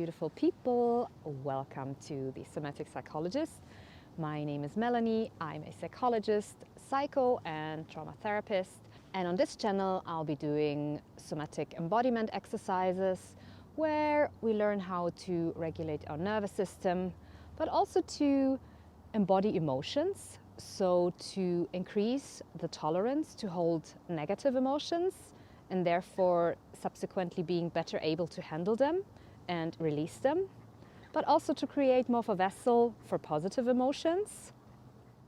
beautiful people. Welcome to the Somatic Psychologist. My name is Melanie. I'm a psychologist, psycho and trauma therapist. And on this channel, I'll be doing somatic embodiment exercises where we learn how to regulate our nervous system, but also to embody emotions. So to increase the tolerance to hold negative emotions and therefore subsequently being better able to handle them and release them, but also to create more of a vessel for positive emotions.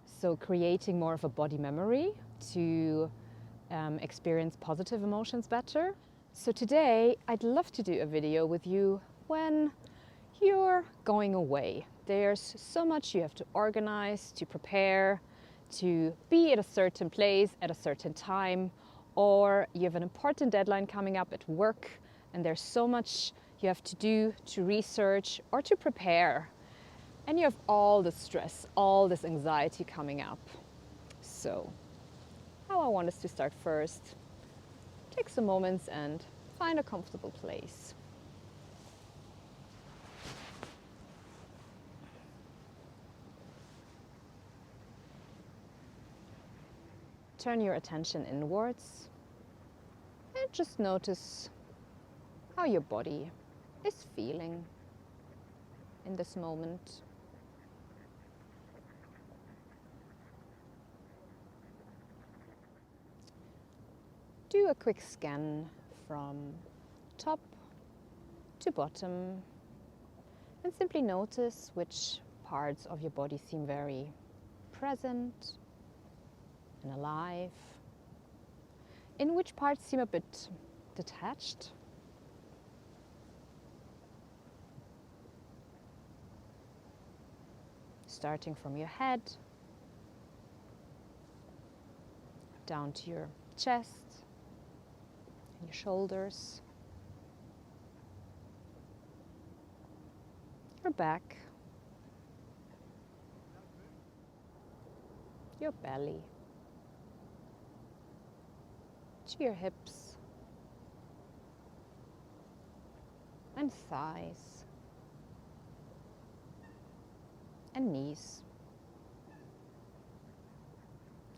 So creating more of a body memory to experience positive emotions better. So today I'd love to do a video with you when you're going away. There's so much you have to organize, to prepare, to be at a certain place at a certain time, or you have an important deadline coming up at work and there's so much you have to do to research or to prepare. And you have all the stress, all this anxiety coming up. So how I want us to start first, take some moments and find a comfortable place. Turn your attention inwards and just notice how your body is feeling in this moment. Do a quick scan from top to bottom and simply notice which parts of your body seem very present and alive, in which parts seem a bit detached. Starting from your head, down to your chest and your shoulders, your back, your belly, to your hips and thighs and knees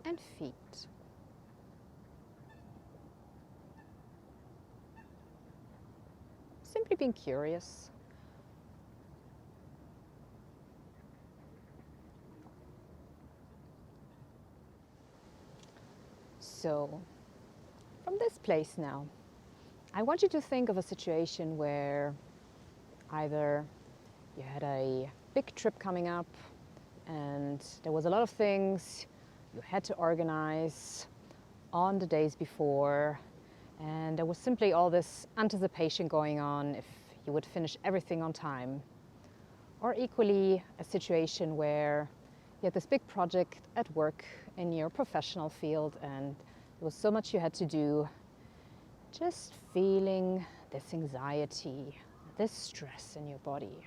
and feet. Simply being curious. So, from this place now, I want you to think of a situation where either you had a big trip coming up and there was a lot of things you had to organize on the days before, and there was simply all this anticipation going on if you would finish everything on time. Or equally, a situation where you had this big project at work in your professional field and there was so much you had to do, just feeling this anxiety, this stress in your body.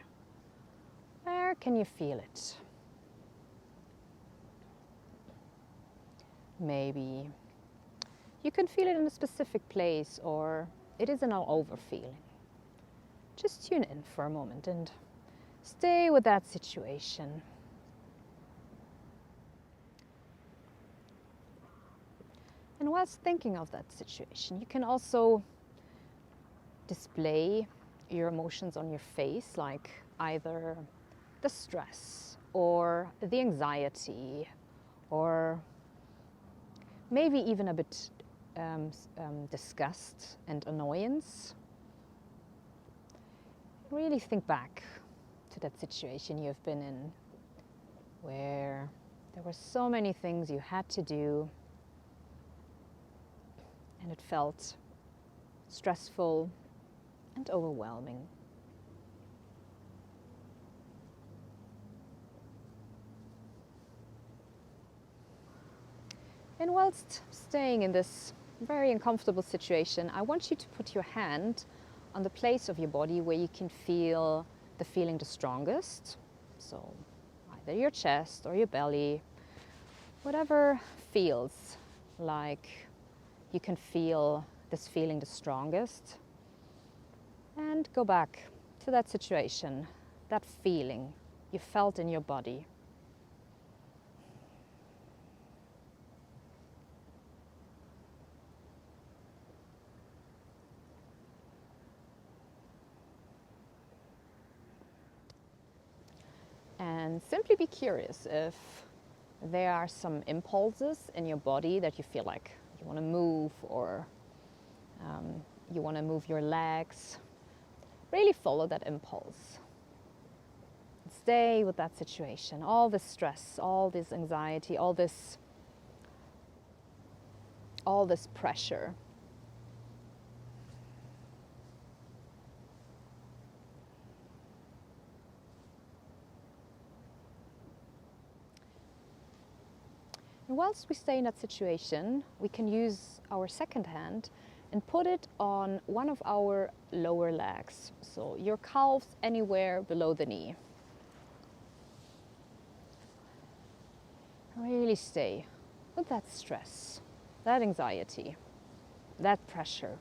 Where can you feel it? Maybe you can feel it in a specific place, or it is an all-over feeling. Just tune in for a moment and stay with that situation. And whilst thinking of that situation, you can also display your emotions on your face, like either the stress or the anxiety, or maybe even a bit disgust and annoyance. Really think back to that situation you've been in, where there were so many things you had to do and it felt stressful and overwhelming. And whilst staying in this very uncomfortable situation, I want you to put your hand on the place of your body where you can feel the feeling the strongest. So either your chest or your belly, whatever feels like you can feel this feeling the strongest. And go back to that situation, that feeling you felt in your body. And simply be curious if there are some impulses in your body that you feel like you want to move, or you want to move your legs. Really follow that impulse. Stay with that situation, all this stress, all this anxiety, all this pressure. And whilst we stay in that situation, we can use our second hand and put it on one of our lower legs. So your calves anywhere below the knee. Really stay with that stress, that anxiety, that pressure.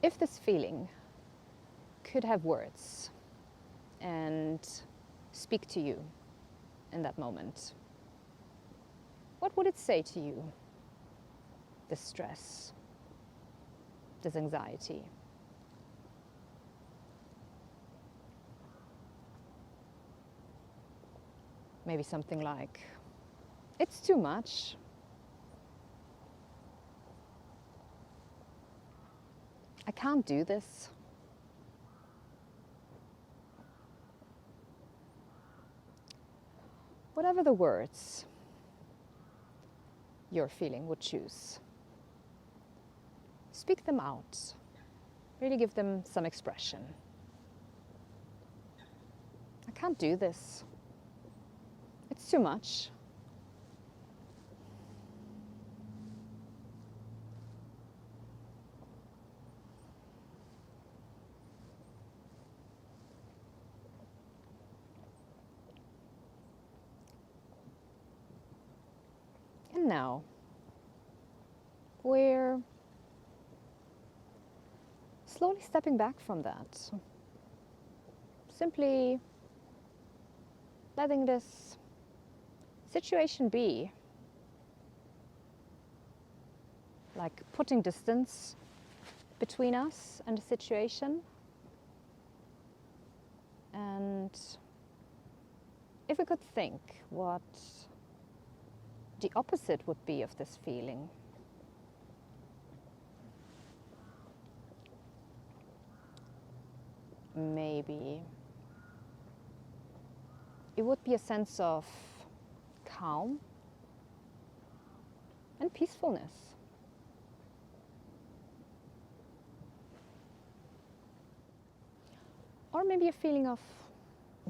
If this feeling could have words and speak to you in that moment, what would it say to you? This stress, this anxiety. Maybe something like, it's too much. I can't do this. Whatever the words your feeling would choose, speak them out. Really give them some expression. I can't do this. It's too much. And now, we're slowly stepping back from that. Simply letting this situation be. Like putting distance between us and the situation. And if we could think what the opposite would be of this feeling. Maybe it would be a sense of calm and peacefulness. Or maybe a feeling of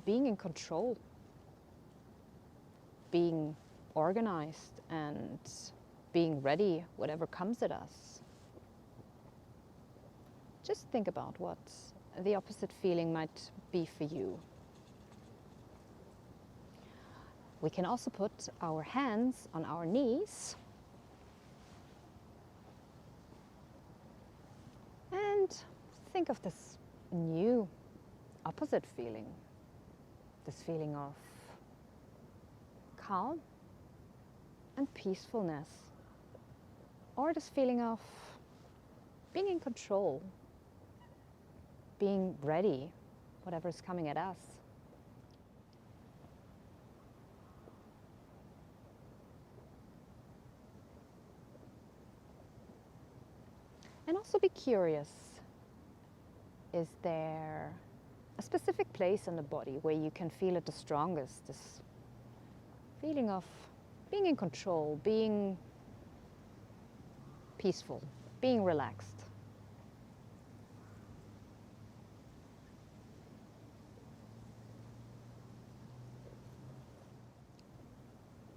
being in control, being organized and being ready whatever comes at us. Just think about what the opposite feeling might be for you. We can also put our hands on our knees and think of this new opposite feeling, this feeling of calm and peacefulness, or this feeling of being in control, being ready, whatever is coming at us. And also be curious, is there a specific place in the body where you can feel it the strongest, this feeling of being in control, being peaceful, being relaxed.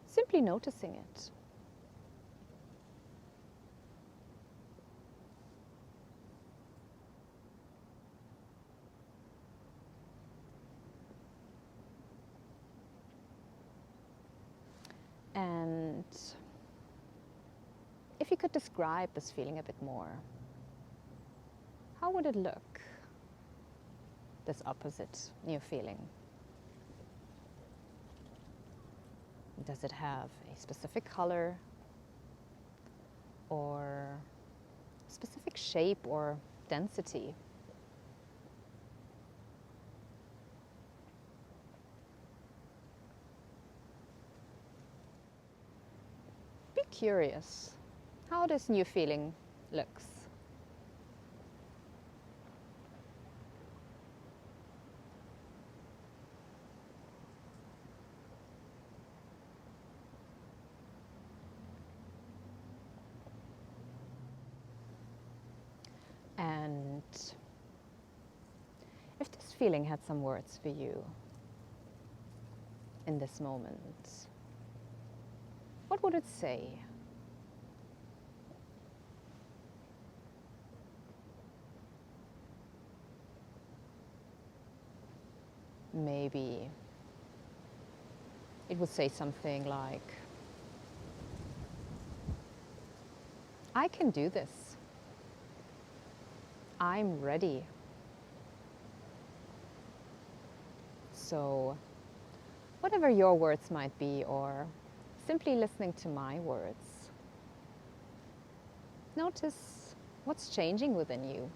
Simply noticing it. And you could describe this feeling a bit more, how would it look, this opposite new feeling? Does it have a specific color or specific shape or density? Be curious how this new feeling looks. And if this feeling had some words for you in this moment, what would it say? Maybe it would say something like, I can do this. I'm ready. So, whatever your words might be, or simply listening to my words, notice what's changing within you.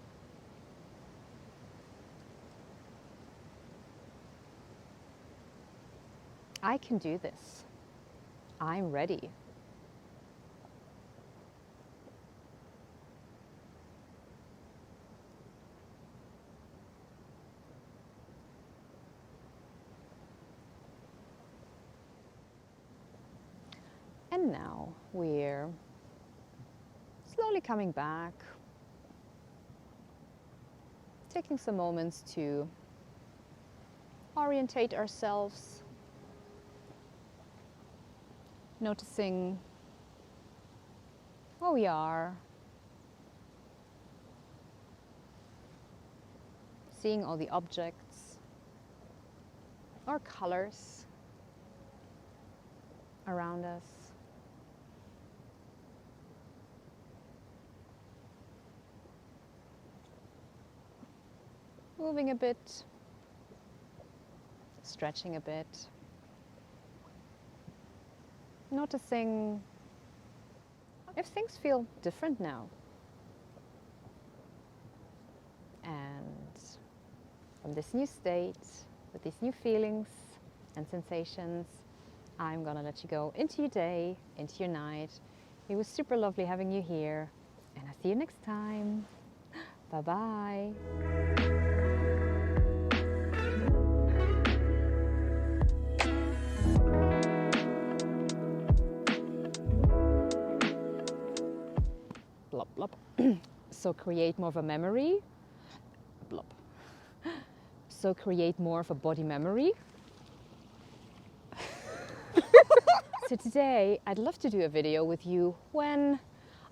I can do this. I'm ready. And now we're slowly coming back, taking some moments to orientate ourselves, noticing where we are, seeing all the objects or colors around us. Moving a bit, stretching a bit, noticing if things feel different now. And from this new state, with these new feelings and sensations, I'm gonna let you go into your day, into your night. It was super lovely having you here, and I'll see you next time. Bye-bye. Blop, blop. So create more of a memory. Blop. So create more of a body memory. So today I'd love to do a video with you when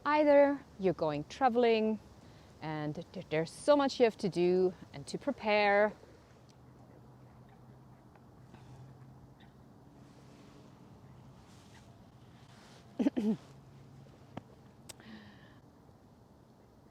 either you're going traveling and there's so much you have to do and to prepare,